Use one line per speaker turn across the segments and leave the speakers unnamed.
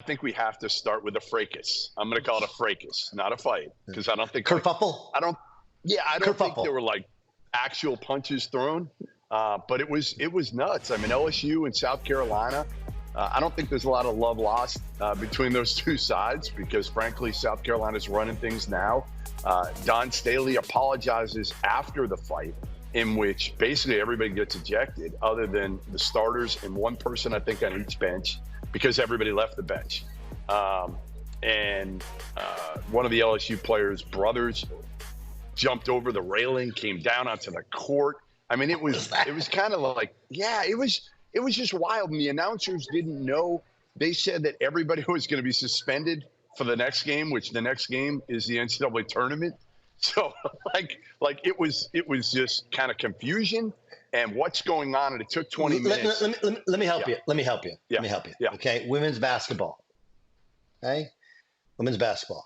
think we have to start with a fracas. I'm going to call it a fracas, not a fight, because I don't think
kerfuffle.
I don't think there were like actual punches thrown, but it was nuts. I mean, LSU and South Carolina. I don't think there's a lot of love lost between those two sides because, frankly, South Carolina's running things now. Don Staley apologizes after the fight, in which basically everybody gets ejected other than the starters and one person, I think, on each bench because everybody left the bench. And one of the LSU players' brothers jumped over the railing, came down onto the court. I mean, it was kind of like, it was just wild. And the announcers didn't know. They said that everybody was going to be suspended for the next game, which the next game is the NCAA tournament. So like it was just kind of confusion and what's going on. And it took 20 minutes.
Let me help you. Let me help you.
Yeah.
Let me help you.
Yeah.
Okay. Women's basketball. Okay. Women's basketball.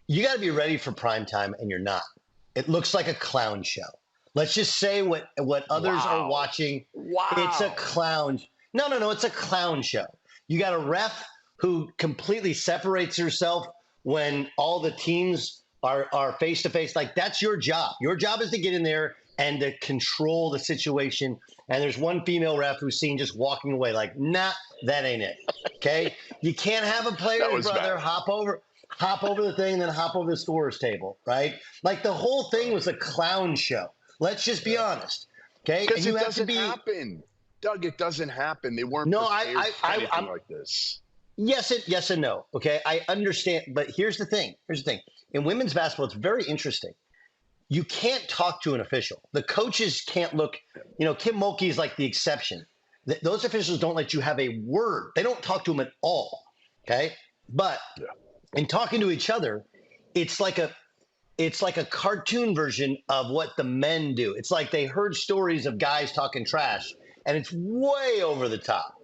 You got to be ready for prime time and you're not. It looks like a clown show. Let's just say what others are watching.
Wow.
It's a clown. No. It's a clown show. You got a ref who completely separates herself when all the teams are face to face. Like, that's your job. Your job is to get in there and to control the situation. And there's one female ref who's seen just walking away like, nah, that ain't it. Okay. You can't have a player's brother hop over the thing and then hop over the scorer's table, right? Like, the whole thing was a clown show. Let's just be honest. Okay.
Because it doesn't happen. Doug, it doesn't happen. They weren't prepared for anything like this.
Yes and no. Okay. I understand. But here's the thing. In women's basketball, it's very interesting. You can't talk to an official. The coaches can't look, Kim Mulkey is like the exception. Those officials don't let you have a word. They don't talk to them at all. Okay. But in talking to each other, it's like a cartoon version of what the men do. It's like they heard stories of guys talking trash, and it's way over the top.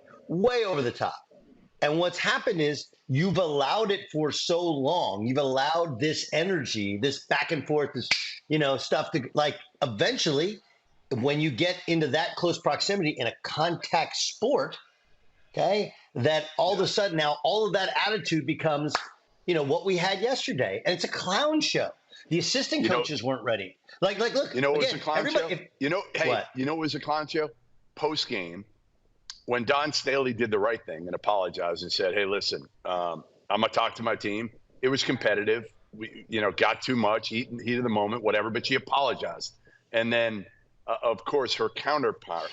And what's happened is you've allowed it for so long. You've allowed this energy, this back and forth, this, stuff to, like, eventually when you get into that close proximity in a contact sport, okay, that all of a sudden now all of that attitude becomes, what we had yesterday. And it's a clown show. The assistant coaches weren't ready. Like, look,
what was a clown show? What was a clown show? Post game, when Don Staley did the right thing and apologized and said, "Hey, listen, I'm gonna talk to my team." It was competitive. We, got too much, heat of the moment, whatever. But she apologized, and then, of course, her counterpart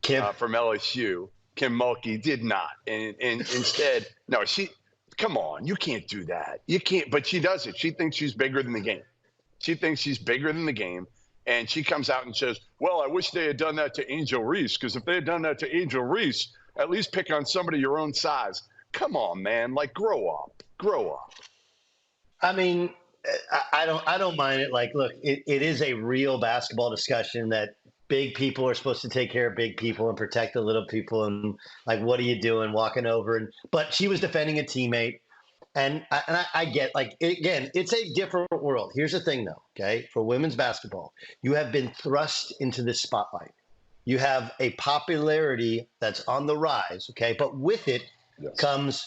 from LSU, Kim Mulkey, did not, and instead, no, she. Come on, you can't do that. You can't, but she does it. She thinks she's bigger than the game. And she comes out and says, well, I wish they had done that to Angel Reese, because if they had done that to Angel Reese, at least pick on somebody your own size. Come on, man. Like, grow up.
I mean, I don't mind it. Like, look, it is a real basketball discussion that big people are supposed to take care of big people and protect the little people. And, like, what are you doing walking over? But she was defending a teammate. And I get, like, again, it's a different world. Here's the thing, though, okay? For women's basketball, you have been thrust into this spotlight. You have a popularity that's on the rise, okay? But with it comes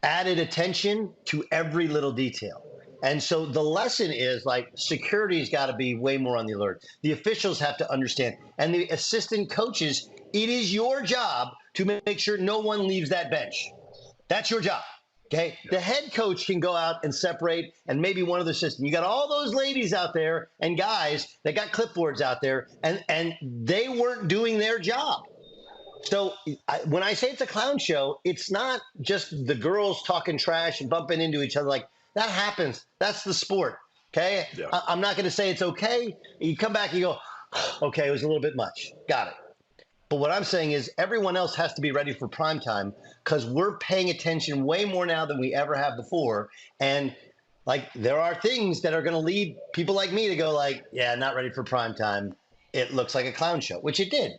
added attention to every little detail. And so the lesson is, like, security's got to be way more on the alert. The officials have to understand. And the assistant coaches, it is your job to make sure no one leaves that bench. That's your job. Okay, the head coach can go out and separate, and maybe one other assistant. You got all those ladies out there and guys that got clipboards out there, and they weren't doing their job. So when I say it's a clown show, it's not just the girls talking trash and bumping into each other. Like, that happens. That's the sport. Okay, I'm not going to say it's okay. You come back and you go, okay, it was a little bit much. Got it. But what I'm saying is everyone else has to be ready for prime time, because we're paying attention way more now than we ever have before. And, like, there are things that are going to lead people like me to go, like, yeah, not ready for prime time. It looks like a clown show, which it did.